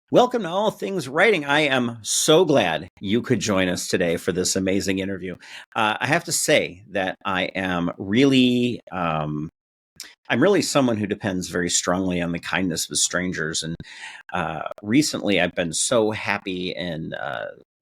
Welcome to All Things Writing. I am so glad you could join us today for this amazing interview. I have to say that I'm really someone who depends very strongly on the kindness of strangers, and recently I've been so happy and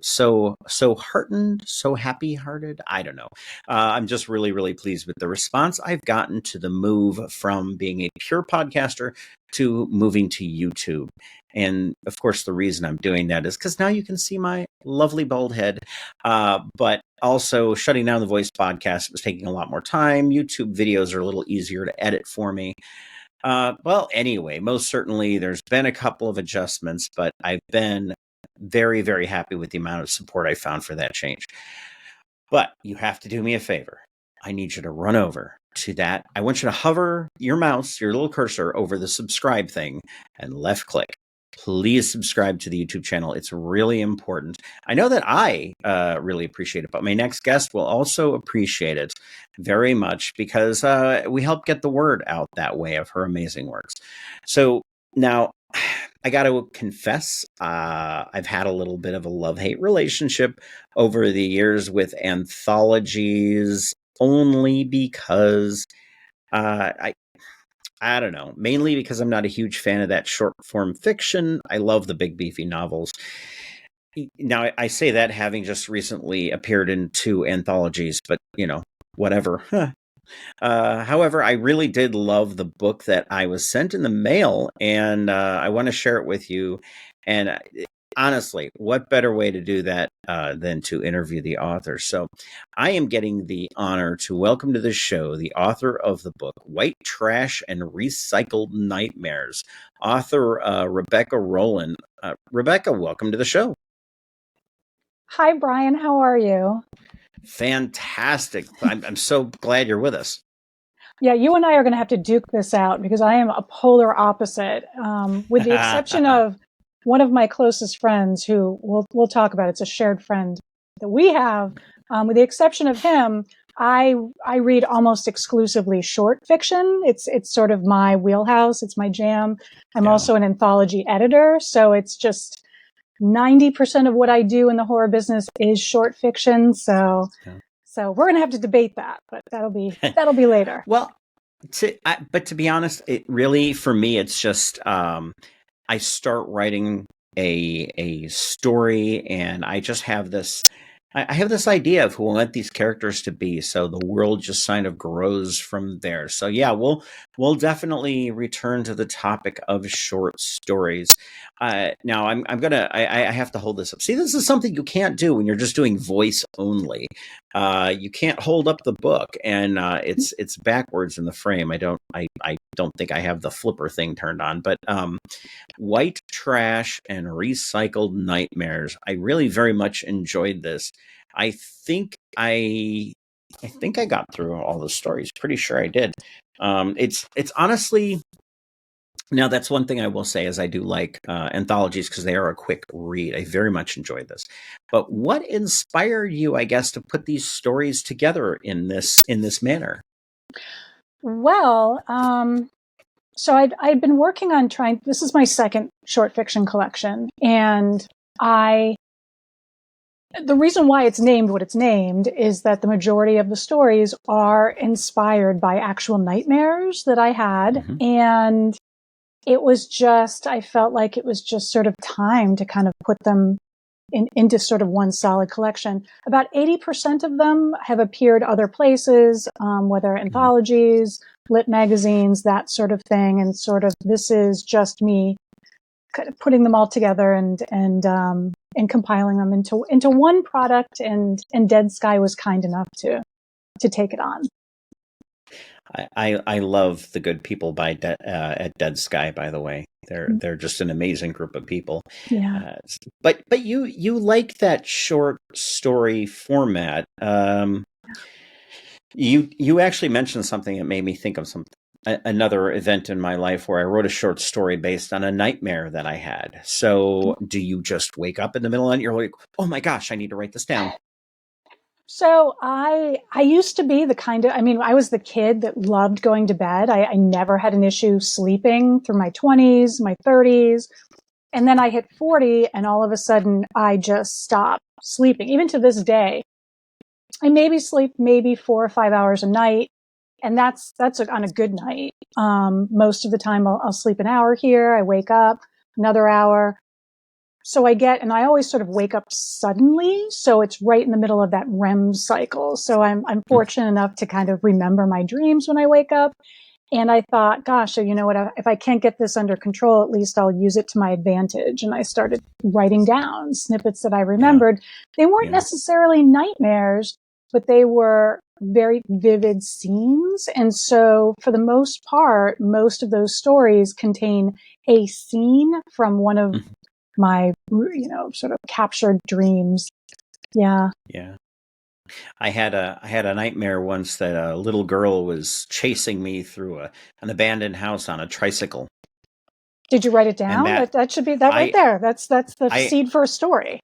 so heartened, so happy hearted. I don't know. I'm just really pleased with the response I've gotten to the move from being a pure podcaster to moving to YouTube. And of course, the reason I'm doing that is because now you can see my lovely bald head. But also, shutting down the voice podcast was taking a lot more time. YouTube videos are a little easier to edit for me. Well, anyway, most certainly there's been a couple of adjustments, but I've been very happy with the amount of support I found for that change. But you have to do me a favor. I need you to run over to that. I want you to hover your mouse, your little cursor, over the subscribe thing and left click. Please subscribe to the YouTube channel. It's really important. I know that I really appreciate it, but my next guest will also appreciate it very much because we help get the word out that way of her amazing works. So now I got to confess, I've had a little bit of a love-hate relationship over the years with anthologies only because I don't know, mainly because I'm not a huge fan of that short form fiction. I love the big beefy novels. Now, I say that having just recently appeared in 2 anthologies, but whatever. However, I really did love the book that I was sent in the mail, and I want to share it with you. And honestly, what better way to do that than to interview the author? So I am getting the honor to welcome to the show the author of the book, Whte, Trash, and Recycled Nightmares, author Rebecca Rowland. Rebecca, welcome to the show. Hi, Brian. How are you? Fantastic. I'm so glad you're with us. Yeah, you and I are going to have to duke this out because I am a polar opposite, with the exception of one of my closest friends who we'll talk about. It's a shared friend that we have. With the exception of him, I read almost exclusively short fiction. It's sort of my wheelhouse. It's my jam. I'm also an anthology editor, so it's just 90% of what I do in the horror business is short fiction. So we're going to have to debate that, but that'll be later. Well, but to be honest, it really, for me, it's just, I start writing a story and I just have this, I have this idea of who I want these characters to be. So the world just kind of grows from there. So yeah, we'll definitely return to the topic of short stories. Now I have to hold this up. See, this is something you can't do when you're just doing voice only. You can't hold up the book, and it's backwards in the frame. I don't think I have the flipper thing turned on, but Whte, Trash, and Recycled Nightmares. I really very much enjoyed this. I think I got through all the stories. Pretty sure I did. It's honestly, now that's one thing I will say is I do like anthologies because they are a quick read. I very much enjoyed this. But what inspired you, I guess, to put these stories together in this manner? Well, so I'd been working on this is my second short fiction collection, and the reason why it's named what it's named is that the majority of the stories are inspired by actual nightmares that I had. Mm-hmm. And it was just, I felt like it was just sort of time to kind of put them into sort of one solid collection. About 80% of them have appeared other places, whether anthologies, lit magazines, that sort of thing. And sort of, this is just me kind of putting them all together and compiling them into one product, and Dead Sky was kind enough to take it on. I love the good people at Dead Sky, by the way. They're just an amazing group of people. Yeah. But you like that short story format. You actually mentioned something that made me think of another event in my life where I wrote a short story based on a nightmare that I had. So do you just wake up in the middle of the night and you're like, oh my gosh, I need to write this down? So I used to be I was the kid that loved going to bed. I never had an issue sleeping through my 20s, my 30s. And then I hit 40 and all of a sudden I just stopped sleeping. Even to this day, I maybe sleep maybe 4 or 5 hours a night. And that's on a good night. Most of the time I'll sleep an hour here. I wake up another hour. So and I always sort of wake up suddenly. So it's right in the middle of that REM cycle. So I'm fortunate enough to kind of remember my dreams when I wake up. And I thought, gosh, so you know what, if I can't get this under control, at least I'll use it to my advantage. And I started writing down snippets that I remembered. They weren't necessarily nightmares, but they were very vivid scenes. And so for the most part, most of those stories contain a scene from one of my, sort of captured dreams. Yeah. Yeah. I had a nightmare once that a little girl was chasing me through an abandoned house on a tricycle. Did you write it down? That should be that right there. That's the seed for a story.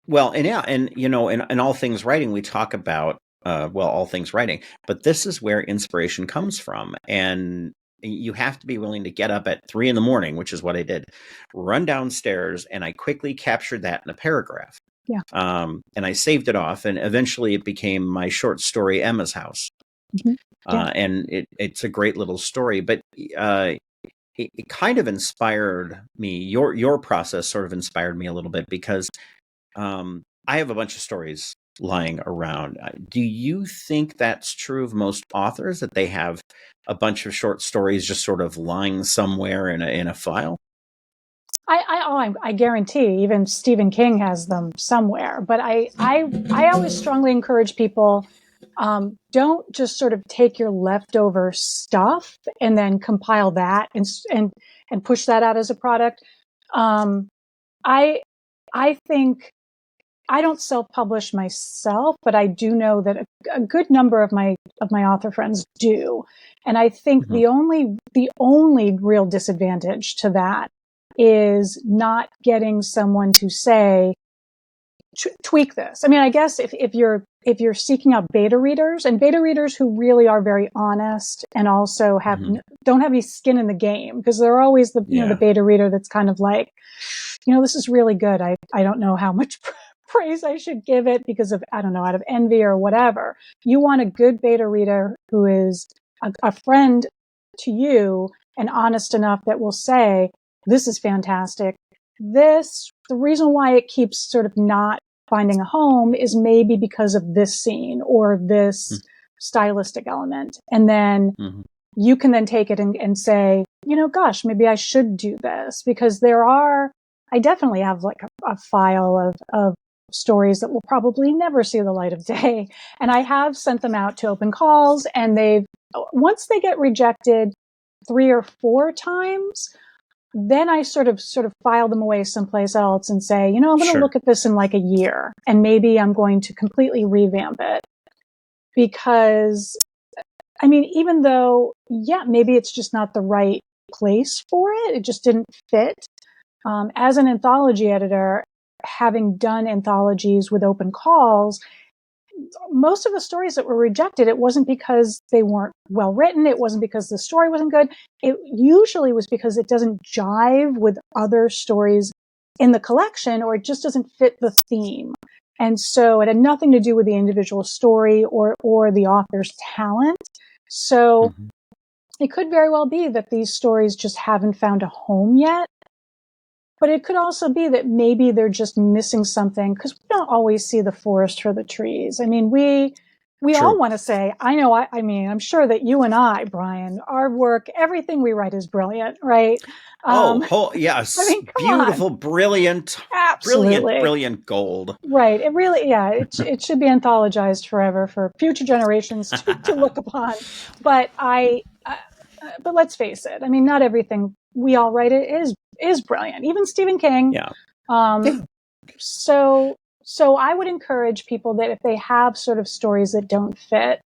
Well, and in all things writing, we talk about all things writing, but this is where inspiration comes from, and you have to be willing to get up at 3 a.m, which is what I did, run downstairs, and I quickly captured that in a paragraph. Yeah. And I saved it off, and eventually it became my short story, Emma's House. And it's a great little story, but it kind of inspired me. Your process sort of inspired me a little bit because I have a bunch of stories lying around. Do you think that's true of most authors, that they have a bunch of short stories just sort of lying somewhere in a file? I guarantee even Stephen King has them somewhere. But I always strongly encourage people, don't just sort of take your leftover stuff and then compile that and push that out as a product. I think I don't self-publish myself, but I do know that a good number of my author friends do. And I think the only real disadvantage to that is not getting someone to say, tweak this. I mean, I guess if you're seeking out beta readers, and beta readers who really are very honest and also don't have any skin in the game, because there are always the beta reader that's kind of like, this is really good. I don't know how much praise I should give it because of, I don't know, out of envy or whatever. You want a good beta reader who is a friend to you and honest enough that will say, this is fantastic. The reason why it keeps sort of not finding a home is maybe because of this scene or this stylistic element. And then you can then take it and say, gosh, maybe I should do this, because I definitely have like a file of stories that will probably never see the light of day. And I have sent them out to open calls, and once they get rejected 3 or 4 times, then I sort of file them away someplace else and say, I'm going to look at this in like a year, and maybe I'm going to completely revamp it. Because, I mean, even though, maybe it's just not the right place for it. It just didn't fit. As an anthology editor, having done anthologies with open calls, most of the stories that were rejected, it wasn't because they weren't well written. It wasn't because the story wasn't good. It usually was because it doesn't jive with other stories in the collection, or it just doesn't fit the theme. And so it had nothing to do with the individual story or the author's talent. So it could very well be that these stories just haven't found a home yet. But it could also be that maybe they're just missing something, because we don't always see the forest for the trees. I mean, we all want to say, I mean, I'm sure that you and I, Brian, our work, everything we write is brilliant, right? Yes. I mean, beautiful, brilliant, absolutely. brilliant gold. Right. It really, it should be anthologized forever for future generations to look upon. But but let's face it. I mean, not everything we all write is brilliant. Even Stephen King. Yeah. So I would encourage people that if they have sort of stories that don't fit,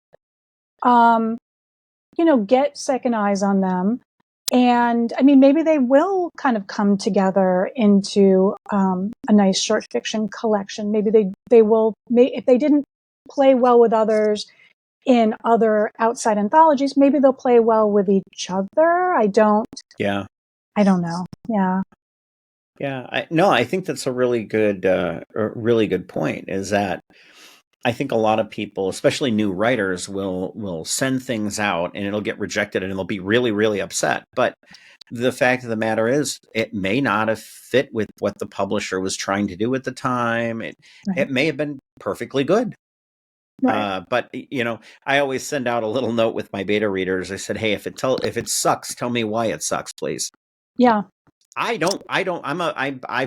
get second eyes on them. And I mean, maybe they will kind of come together into a nice short fiction collection. Maybe they will, if they didn't play well with others in other outside anthologies, maybe they'll play well with each other. I don't know. Yeah. Yeah, no, I think that's a really good point. Is that I think a lot of people, especially new writers, will send things out and it'll get rejected and they'll be really, really upset. But the fact of the matter is, it may not have fit with what the publisher was trying to do at the time. It Right. may have been perfectly good. Right. But I always send out a little note with my beta readers. I said, "Hey, if it sucks, tell me why it sucks, please." Yeah. I've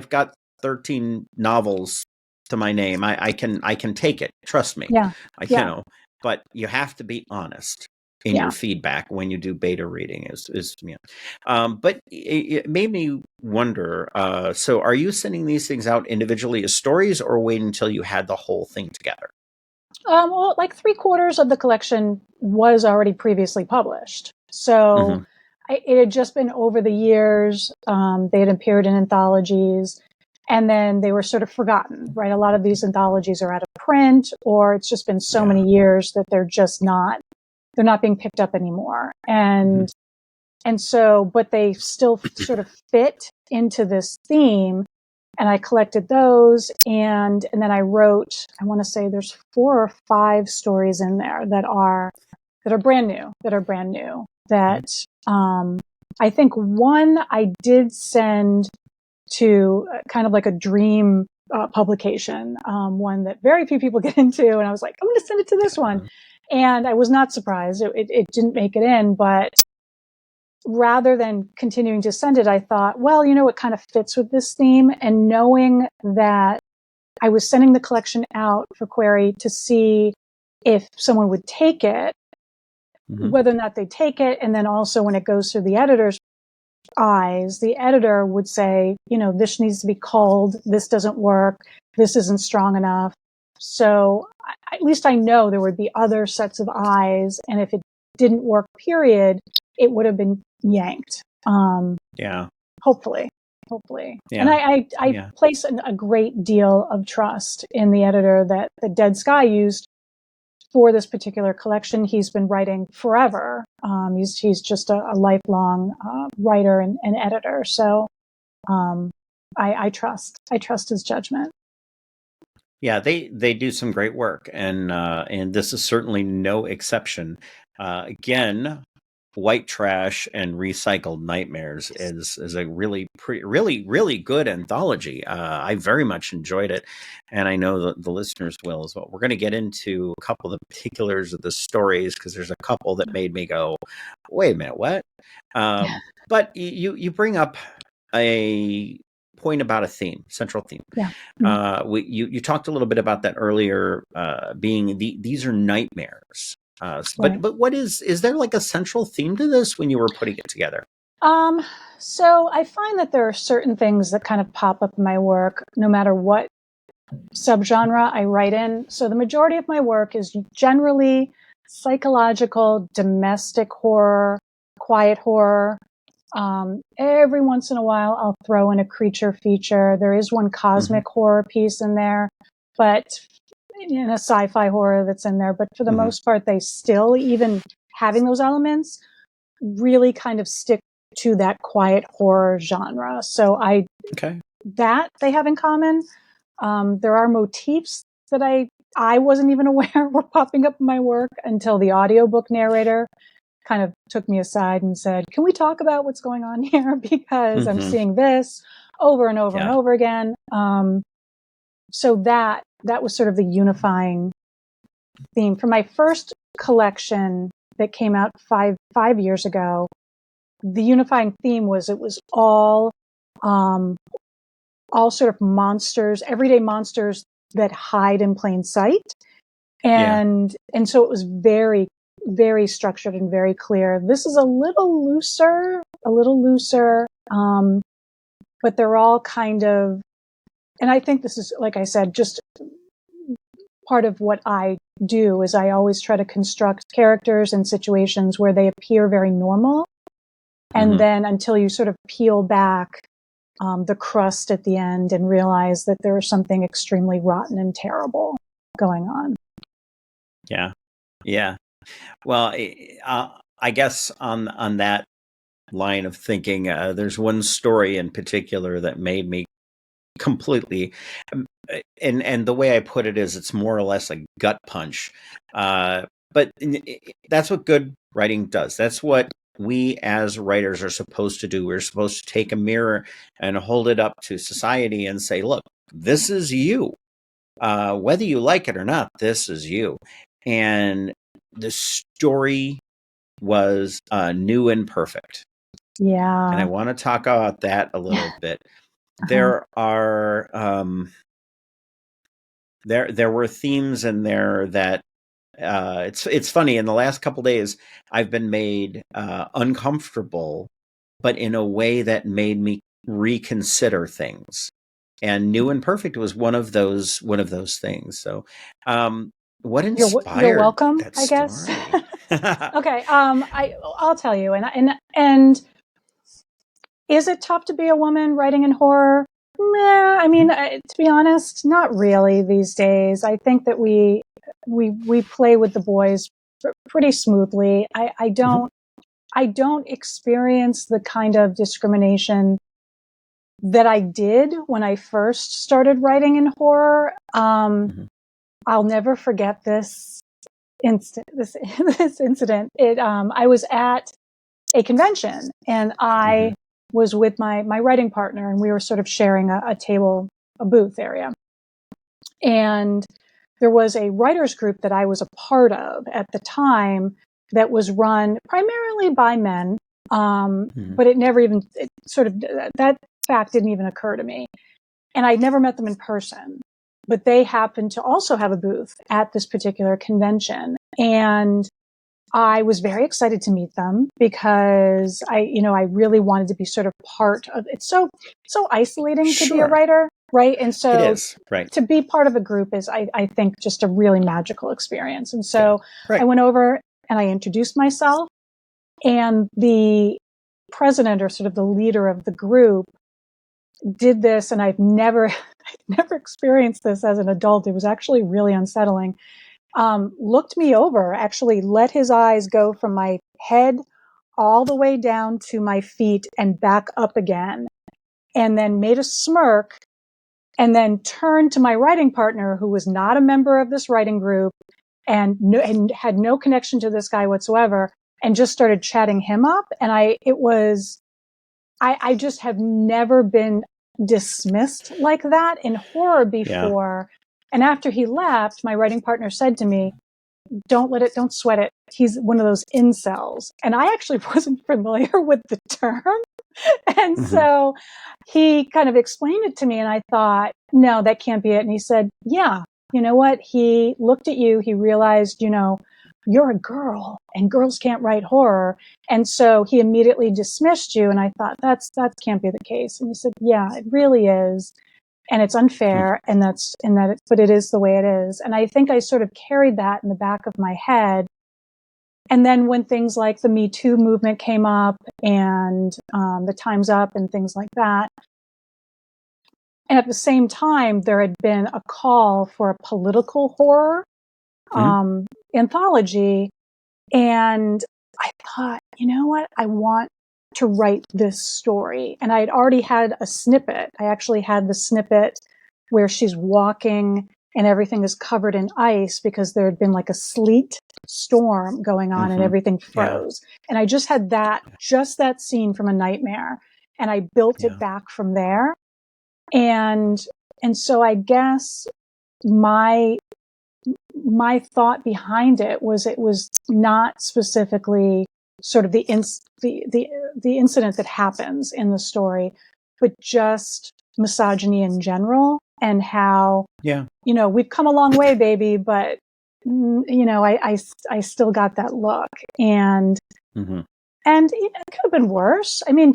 got 13 novels to my name. I can take it. Trust me. Yeah. I Yeah. but you have to be honest in your Yeah. feedback when you do beta reading is but it made me wonder, so are you sending these things out individually as stories or waiting until you had the whole thing together? Well, like 3/4 of the collection was already previously published. So Mm-hmm. it had just been over the years. They had appeared in anthologies and then they were sort of forgotten, right? A lot of these anthologies are out of print or it's just been so Yeah. many years that they're not being picked up anymore. Mm-hmm. And so, but they still sort of fit into this theme. And I collected those and then I wrote, I want to say there's 4 or 5 stories in there that are brand new, Mm-hmm. that, I think one I did send to kind of like a dream publication, one that very few people get into. And I was like, I'm going to send it to this one. And I was not surprised. It didn't make it in, but rather than continuing to send it, I thought, well, it kind of fits with this theme. And knowing that I was sending the collection out for query to see if someone would take it, Mm-hmm. whether or not they take it. And then also when it goes through the editor's eyes, the editor would say, this needs to be culled. This doesn't work. This isn't strong enough. So at least I know there would be other sets of eyes. And if it didn't work, period, it would have been yanked. Yeah. Hopefully. And Yeah. I Yeah. place a great deal of trust in the editor that the Dead Sky used for this particular collection. He's been writing forever. He's just a lifelong writer and editor. So I trust his judgment. Yeah, they do some great work, and this is certainly no exception. Again, White Trash and Recycled Nightmares is a really good anthology. I very much enjoyed it, and I know that the listeners will as well. We're going to get into a couple of the particulars of the stories because there's a couple that made me go, "Wait a minute, what?" Yeah. But you bring up a point about a theme, central theme. Yeah. Mm-hmm. You talked a little bit about that earlier, being these are nightmares. Right. But what is there like a central theme to this when you were putting it together? Um, so I find that there are certain things that kind of pop up in my work, no matter what subgenre I write in. So the majority of my work is generally psychological, domestic horror, quiet horror. Every once in a while, I'll throw in a creature feature. There is one Mm-hmm. cosmic horror piece in there, but in a sci-fi horror that's in there. But for the Mm-hmm. most part, they still, even having those elements, really kind of stick to that quiet horror genre. So Okay. that they have in common. There are motifs that I wasn't even aware were popping up in my work until the audiobook narrator kind of took me aside and said, "Can we talk about what's going on here? Because I'm Mm-hmm. seeing this over and over and Yeah. over again." So that was sort of the unifying theme for my first collection that came out five years ago. The unifying theme was it was um, all sort of monsters, everyday monsters that hide in plain sight. Yeah. And so it was very, very structured and very clear. This is a little looser, but they're all kind of, and I think this is, like I said, just part of what I do is I always try to construct characters and situations where they appear very normal. And Mm-hmm. then until you sort of peel back the crust at the end and realize that there is something extremely rotten and terrible going on. Yeah. Yeah. Well, I guess on that line of thinking. There's one story in particular that made me completely, and the way I put it is, it's more or less a gut punch. But that's what good writing does. That's what we as writers are supposed to do. We're supposed to take a mirror and hold it up to society and say, look, this is you. Whether you like it or not, this is you. And the story was new and perfect. Yeah. And I want to talk about that a little bit. There are there were themes in there that it's funny. In the last couple days, I've been made uncomfortable, but in a way that made me reconsider things. And new and perfect was one of those things. So, what You're inspired welcome, that I guess. story? Okay. I'll tell you. And is it tough to be a woman writing in horror? Meh, I mean, to be honest, not really these days. I think that we play with the boys pretty smoothly. I don't experience the kind of discrimination that I did when I first started writing in horror. I'll never forget this this incident. I was at a convention, and I was with my writing partner, and we were sort of sharing a table, a booth area. And there was a writers group that I was a part of at the time that was run primarily by men. But it never even, that fact didn't even occur to me. And I'd never met them in person, but they happened to also have a booth at this particular convention. And I was very excited to meet them because I really wanted to be sort of part of it. So isolating to be a writer, right? And so it is, right. To be part of a group is, I think, just a really magical experience. And so I went over and I introduced myself, and the president, or sort of the leader of the group, did this. And I'd never experienced this as an adult. It was actually really unsettling. Looked me over, actually let his eyes go from my head all the way down to my feet and back up again, and then made a smirk, and then turned to my writing partner, who was not a member of this writing group and had no connection to this guy whatsoever, and just started chatting him up. And I just have never been dismissed like that in horror before. Yeah. And after he left, my writing partner said to me, don't sweat it. He's one of those incels. And I actually wasn't familiar with the term. And so he kind of explained it to me, and I thought, no, that can't be it. And he said, yeah, you know what? He looked at you. He realized, you're a girl and girls can't write horror. And so he immediately dismissed you. And I thought, that can't be the case. And he said, yeah, it really is. And it's unfair. But it is the way it is. And I think I sort of carried that in the back of my head. And then when things like the Me Too movement came up, and the Time's Up and things like that, and at the same time, there had been a call for a political horror anthology. And I thought, you know what? I want to write this story. And I had already had a snippet. I actually had the snippet where she's walking and everything is covered in ice because there had been like a sleet storm going on and everything froze. Yeah. And I just had that scene from A Nightmare, and I built it back from there. And so I guess my thought behind it was not specifically sort of the incident that happens in the story, but just misogyny in general, and how, we've come a long way, baby, but I still got that look, and and it could have been worse. I mean,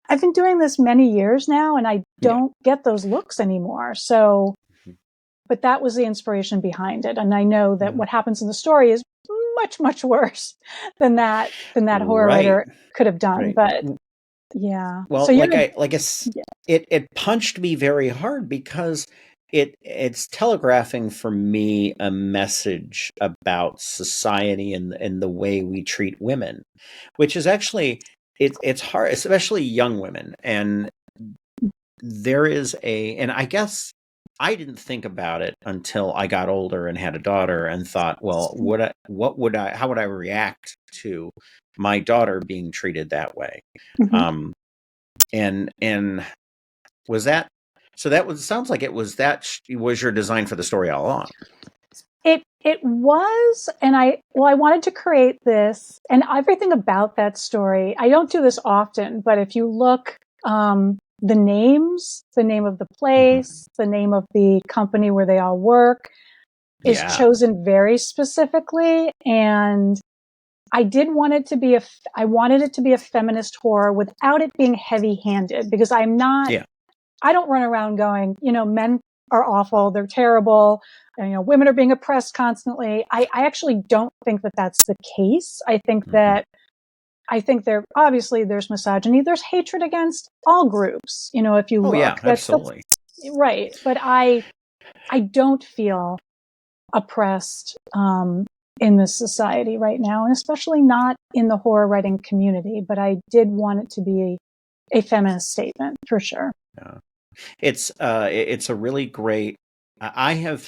I've been doing this many years now, and I don't get those looks anymore. So, but that was the inspiration behind it. And I know that what happens in the story is much, much worse than that horror writer could have done. But yeah. Well, so it punched me very hard because it's telegraphing for me a message about society and the way we treat women, which is actually it's hard, especially young women. And and I guess I didn't think about it until I got older and had a daughter and thought, well, how would I react to my daughter being treated that way? Mm-hmm. And was that, so that was, sounds like it was was your design for the story all along. It was, and I wanted to create this, and everything about that story. I don't do this often, but if you look, the names, the name of the place, the name of the company where they all work, is chosen very specifically, and I did want it to be I wanted it to be a feminist horror without it being heavy-handed, because I'm not. Yeah. I don't run around going, men are awful, they're terrible, and, women are being oppressed constantly. I actually don't think that that's the case. I think obviously there's misogyny, there's hatred against all groups, if you look. Yeah, absolutely. Right. But I don't feel oppressed in this society right now, and especially not in the horror writing community. But I did want it to be a feminist statement for sure. Yeah. It's a really great. I have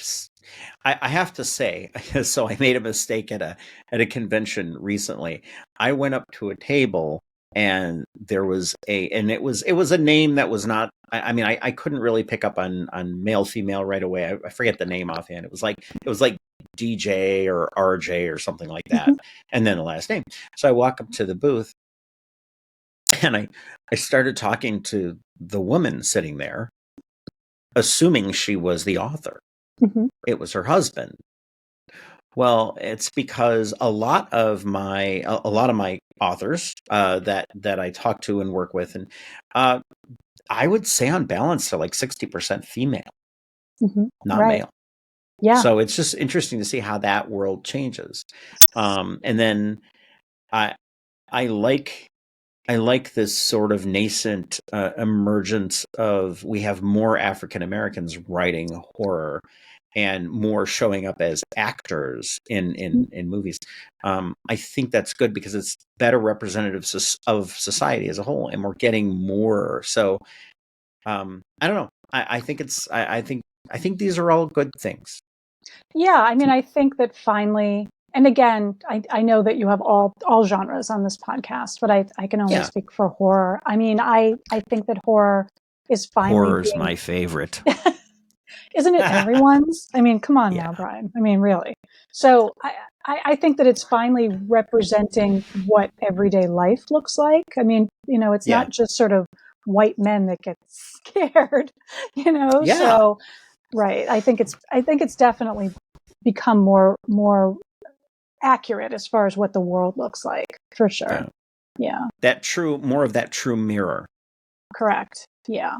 to say, so I made a mistake at a convention recently. I went up to a table and it was a name that was not. I mean, I couldn't really pick up on male female right away. I forget the name offhand. It was like DJ or RJ or something like that, and then the last name. So I walk up to the booth and I started talking to the woman sitting there, assuming she was the author. It was her husband. Well, it's because a lot of my authors that I talk to and work with, and I would say on balance they're like 60% female, not male. Yeah. So it's just interesting to see how that world changes. And then I like this sort of nascent emergence of, we have more African Americans writing horror and more showing up as actors in movies. I think that's good because it's better representative of society as a whole, and we're getting more. So I don't know. I think I think these are all good things. Yeah, I mean, I think that finally, and again, I know that you have all genres on this podcast, but I can only speak for horror. I mean, I think that horror is finally Horror's my favorite. Isn't it everyone's? I mean, come on now, Brian. I mean, really. So I think that it's finally representing what everyday life looks like. I mean, it's not just sort of white men that get scared, So, right. I think it's definitely become more accurate as far as what the world looks like, for sure. Yeah. More of that true mirror. Correct. Yeah.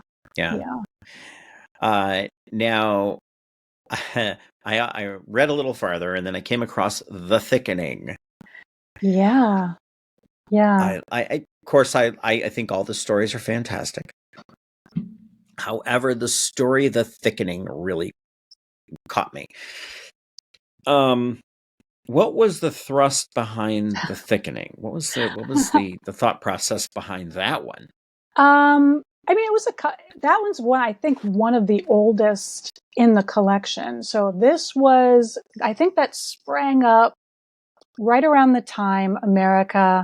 Now, I read a little farther, and then I came across The Thickening. Yeah. Of course, I think all the stories are fantastic. However, the story The Thickening really caught me. What was the thrust behind The Thickening? What was the thought process behind that one? I mean, that one's one of the oldest in the collection. So I think that sprang up right around the time America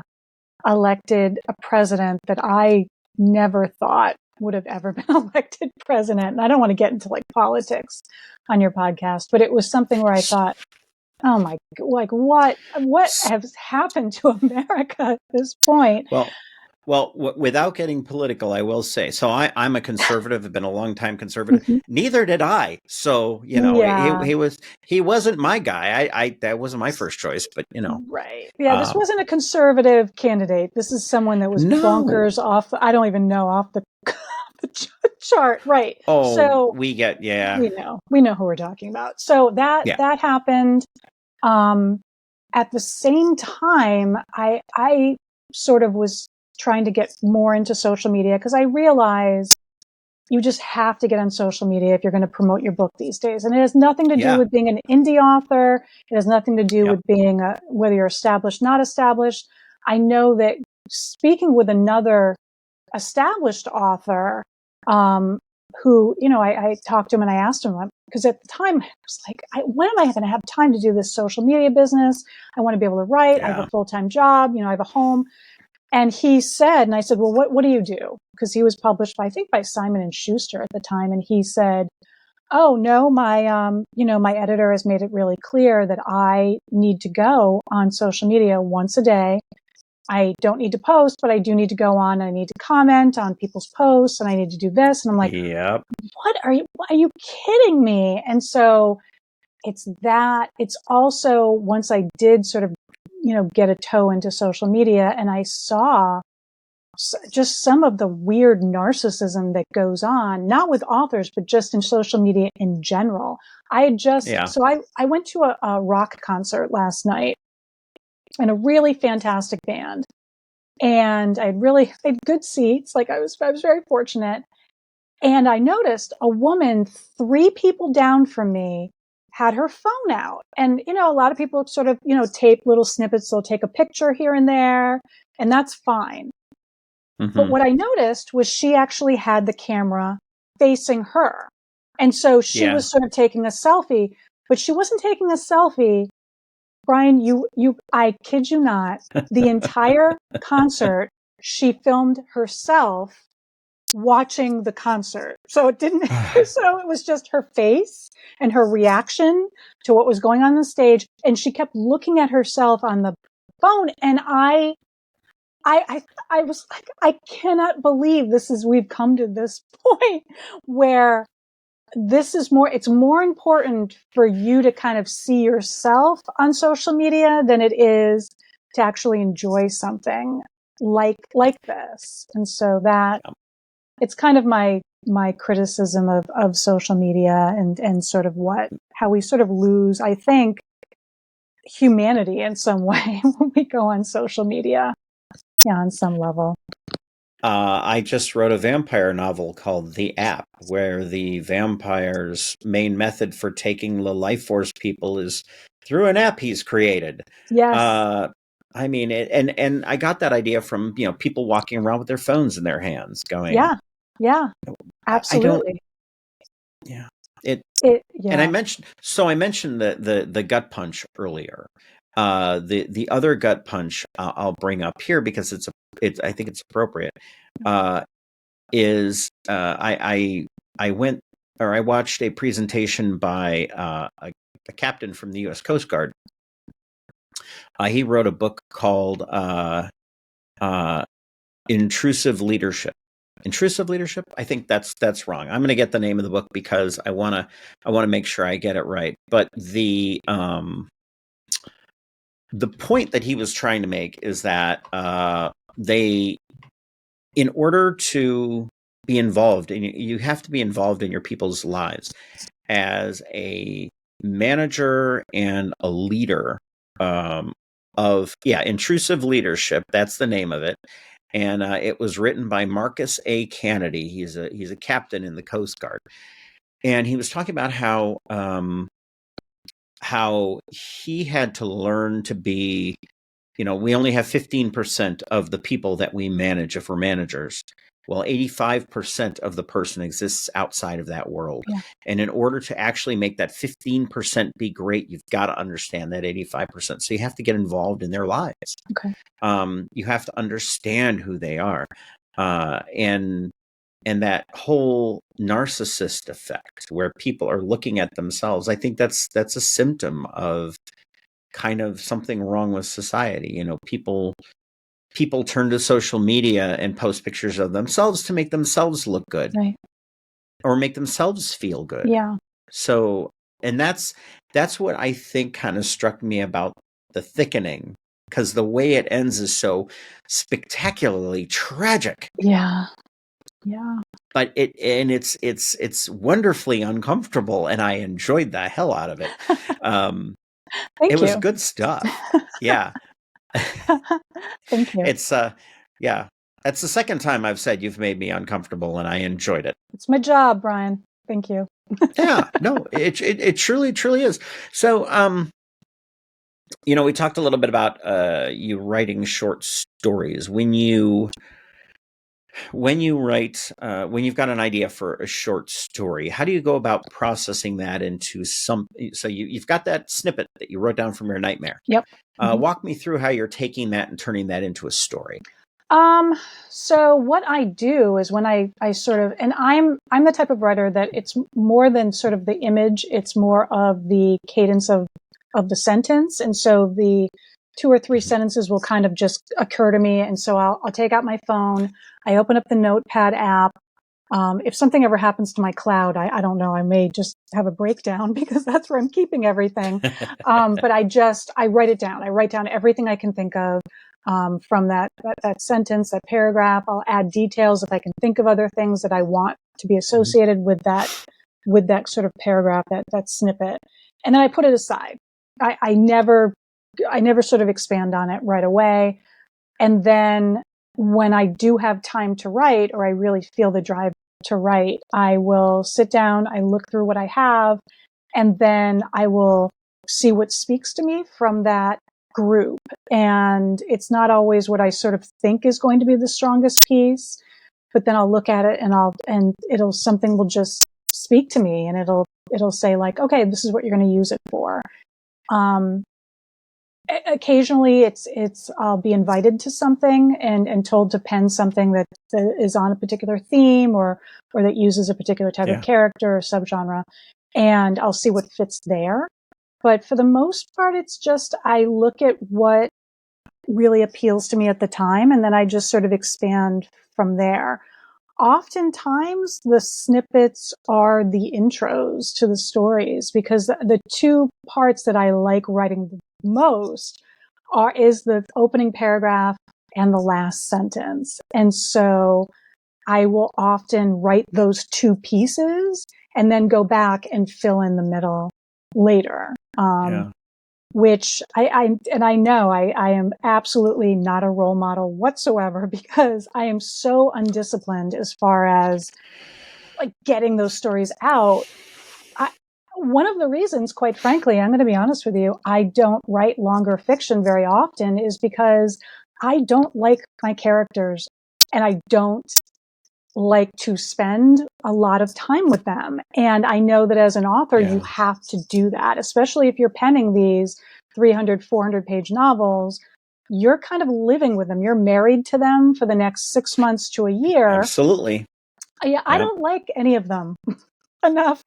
elected a president that I never thought would have ever been elected president. And I don't want to get into politics on your podcast, but it was something where I thought, oh my, what has happened to America at this point? Well, without getting political, I will say, so I'm a conservative. I've been a long time conservative. Neither did I. So, he wasn't my guy. That wasn't my first choice, but Right. Yeah. This wasn't a conservative candidate. This is someone that was bonkers off. I don't even know, off the chart. Right. Oh, so we know who we're talking about. So that happened. At the same time, I sort of was trying to get more into social media, because I realized you just have to get on social media if you're going to promote your book these days. And it has nothing to do with being an indie author. It has nothing to do with being whether you're established, not established. I know that speaking with another established author, who, I talked to him and I asked him, because at the time I was like, when am I going to have time to do this social media business? I want to be able to write. I have a full-time job. I have a home. And he said, and I said, well, what do you do? Because he was published by, I think by Simon and Schuster at the time. And he said, oh no, my editor has made it really clear that I need to go on social media once a day. I don't need to post, but I do need to go on. I need to comment on people's posts, and I need to do this. And I'm like, yep. what are you kidding me? And so it's that. It's also, once I did sort of, get a toe into social media, and I saw just some of the weird narcissism that goes on, not with authors, but just in social media in general. So I went to a rock concert last night, and a really fantastic band. And I had good seats. Like I was very fortunate. And I noticed a woman 3 people down from me had her phone out. And, a lot of people sort of, tape little snippets. They'll take a picture here and there, and that's fine. Mm-hmm. But what I noticed was she actually had the camera facing her. And so she was sort of taking a selfie, but she wasn't taking a selfie. Brian, I kid you not, the entire concert, she filmed herself watching the concert. So it was just her face and her reaction to what was going on the stage. And she kept looking at herself on the phone. And I was like, I cannot believe we've come to this point where it's more important for you to kind of see yourself on social media than it is to actually enjoy something like this. And so that it's kind of my criticism of social media and sort of how we sort of lose, I think, humanity in some way when we go on social media. Yeah, on some level. I just wrote a vampire novel called The App, where the vampire's main method for taking the life force people is through an app he's created. Yes. I mean, and I got that idea from, people walking around with their phones in their hands going, yeah, absolutely. And I mentioned the gut punch earlier. The other gut punch I'll bring up here because I think it's appropriate. Is I watched a presentation by a captain from the U.S. Coast Guard. He wrote a book called Intrusive Leadership. Intrusive leadership? I think that's wrong. I'm going to get the name of the book because I want to make sure I get it right. But the point that he was trying to make is that in order to be involved, and you have to be involved in your people's lives as a manager and a leader intrusive leadership. That's the name of it. And it was written by Marcus A. Kennedy. He's a captain in the Coast Guard, and he was talking about how he had to learn to be. We only have 15% of the people that we manage if we're managers. Well, 85% of the person exists outside of that world. Yeah. And in order to actually make that 15% be great, you've got to understand that 85%. So you have to get involved in their lives. Okay. You have to understand who they are. And that whole narcissist effect where people are looking at themselves, I think that's a symptom of kind of something wrong with society. People turn to social media and post pictures of themselves to make themselves look good, right, or make themselves feel good. Yeah. So, and that's what I think kind of struck me about The Thickening, because the way it ends is so spectacularly tragic. Yeah. But it's wonderfully uncomfortable, and I enjoyed the hell out of it. Thank you. It was good stuff. Yeah. Thank you. It's that's the second time I've said you've made me uncomfortable, and I enjoyed it. It's my job, Brian. Thank you. Yeah, no, it truly is. So We talked a little bit about you writing short stories. When you write, when you've got an idea for a short story, how do you go about processing that into some? So you've got that snippet that you wrote down from your nightmare. Yep. Walk me through how you're taking that and turning that into a story. So what I do is when I sort of, and I'm the type of writer that it's more than sort of the image, it's more of the cadence of the sentence. And so the 2 or 3 sentences will kind of just occur to me. And so I'll take out my phone. I open up the Notepad app. If something ever happens to my cloud, I don't know, I may just have a breakdown because that's where I'm keeping everything. But I write it down. I write down everything I can think of. From that sentence, that paragraph. I'll add details if I can think of other things that I want to be associated with that sort of paragraph, that snippet. And then I put it aside. I never sort of expand on it right away. And then when I do have time to write, or I really feel the drive to write, I will sit down, I look through what I have, and then I will see what speaks to me from that group. And it's not always what I sort of think is going to be the strongest piece, but then I'll look at it and something will just speak to me, and it'll say like, okay, this is what you're going to use it for. Occasionally it's I'll be invited to something and told to pen something that is on a particular theme or that uses a particular type of character or subgenre, and I'll see what fits there. But for the most part, it's just I look at what really appeals to me at the time, and then I just sort of expand from there. Oftentimes, the snippets are the intros to the stories, because the 2 parts that I like writing the most is the opening paragraph and the last sentence. And so I will often write those 2 pieces and then go back and fill in the middle later. Which I know I am absolutely not a role model whatsoever, because I am so undisciplined as far as like getting those stories out. One of the reasons, quite frankly, I'm going to be honest with you, I don't write longer fiction very often is because I don't like my characters, and I don't like to spend a lot of time with them. And I know that as an author, you have to do that, especially if you're penning these 300, 400 page novels. You're kind of living with them. You're married to them for the next 6 months to a year. Absolutely. I don't like any of them enough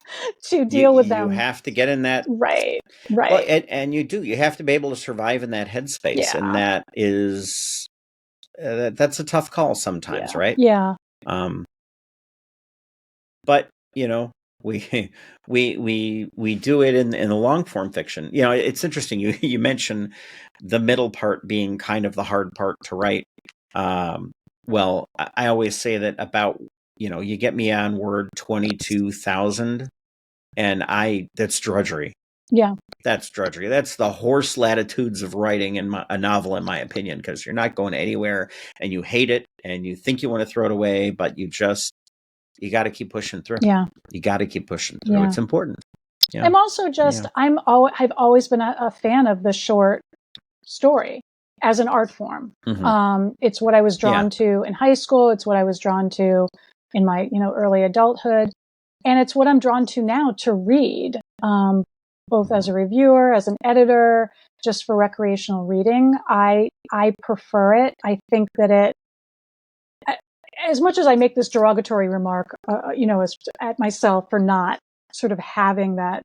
to deal with them. You have to get in that. Right. Well, and you have to be able to survive in that headspace. And that is, that's a tough call sometimes, right? Yeah. But we do it in the long form fiction. It's interesting. You mentioned the middle part being kind of the hard part to write. Well, I always say that about you get me on word 22,000, and that's drudgery. Yeah, that's drudgery. That's the horse latitudes of writing a novel, in my opinion, because you're not going anywhere, and you hate it, and you think you want to throw it away, but you got to keep pushing through. Yeah. You got to keep pushing through. It's important. I'm also just, I've always been a fan of the short story as an art form. It's what I was drawn to in high school. It's what I was drawn to in my, early adulthood. And it's what I'm drawn to now to read, both as a reviewer, as an editor, just for recreational reading. I prefer it. I think that as much as I make this derogatory remark, at myself for not sort of having that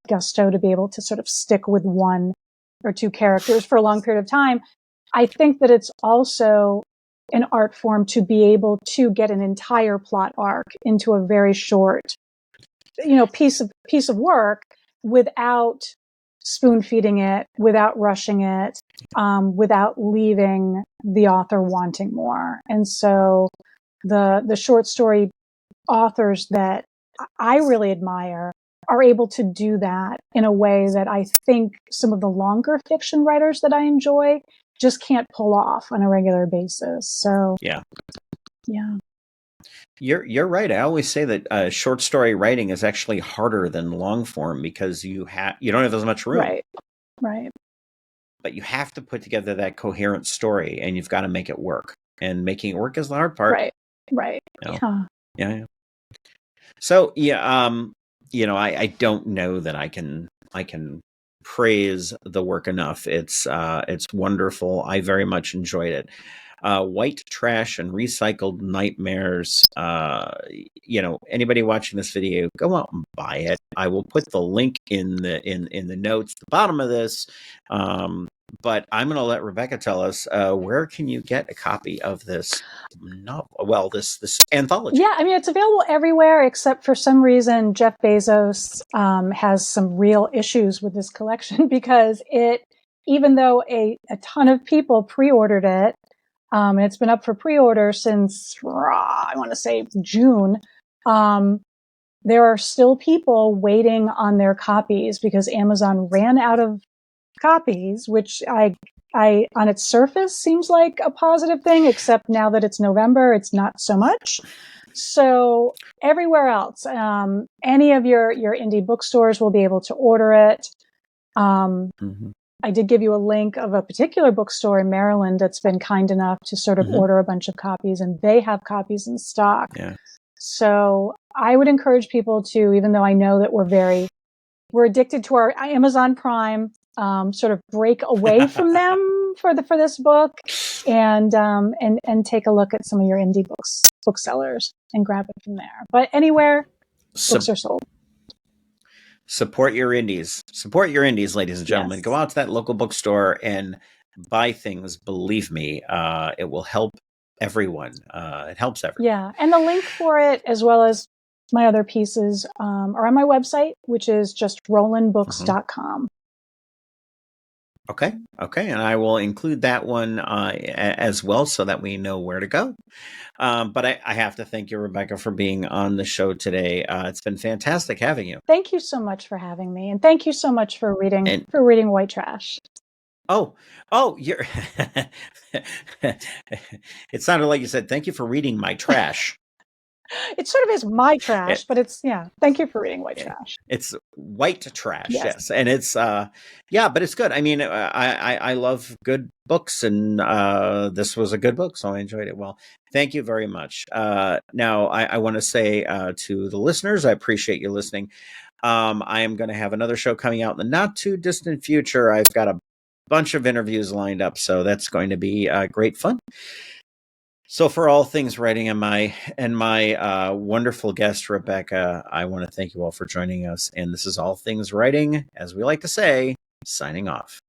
gusto to be able to sort of stick with 1 or 2 characters for a long period of time, I think that it's also an art form to be able to get an entire plot arc into a very short, piece of work without spoon feeding it, without rushing it, without leaving the author wanting more. And so the short story authors that I really admire are able to do that in a way that I think some of the longer fiction writers that I enjoy just can't pull off on a regular basis. So yeah. You're right. I always say that short story writing is actually harder than long form because you don't have as much room. Right. but you have to put together that coherent story, and you've got to make it work. And making it work is the hard part. Right. Yeah. So yeah, I don't know that I can praise the work enough. It's wonderful. I very much enjoyed it. White Trash and Recycled Nightmares. Anybody watching this video, go out and buy it. I will put the link in the notes at the bottom of this. But I'm going to let Rebecca tell us, where can you get a copy of this novel? Well, this anthology. Yeah, I mean, it's available everywhere, except for some reason Jeff Bezos has some real issues with this collection because even though a ton of people pre-ordered it, and it's been up for pre-order since, I want to say June, there are still people waiting on their copies because Amazon ran out of copies, which I on its surface seems like a positive thing, except now that it's November, it's not so much. So everywhere else, any of your indie bookstores will be able to order it. I did give you a link of a particular bookstore in Maryland that's been kind enough to sort of order a bunch of copies, and they have copies in stock. Yeah. So I would encourage people to, even though I know that we're addicted to our Amazon Prime, sort of break away from them for this book, and take a look at some of your indie booksellers and grab it from there. But anywhere books are sold. Support your indies. Support your indies, ladies and gentlemen. Yes. Go out to that local bookstore and buy things. Believe me, it will help everyone. It helps everyone. Yeah, and the link for it, as well as my other pieces, are on my website, which is just rowlandbooks.com. Okay, and I will include that one as well so that we know where to go. But I have to thank you, Rebecca, for being on the show today. It's been fantastic having you. Thank you so much for having me, and thank you so much for reading White Trash. Oh, you're. It sounded like you said, "Thank you for reading my trash." It sort of is my trash, but it's, thank you for reading White Trash. It's white trash, yes. And it's, but it's good. I mean, I love good books, and this was a good book, so I enjoyed it. Well, thank you very much. Now, I want to say to the listeners, I appreciate you listening. I am going to have another show coming out in the not too distant future. I've got a bunch of interviews lined up, so that's going to be great fun. So for all things writing and my wonderful guest, Rebecca, I want to thank you all for joining us. And this is All Things Writing, as we like to say, signing off.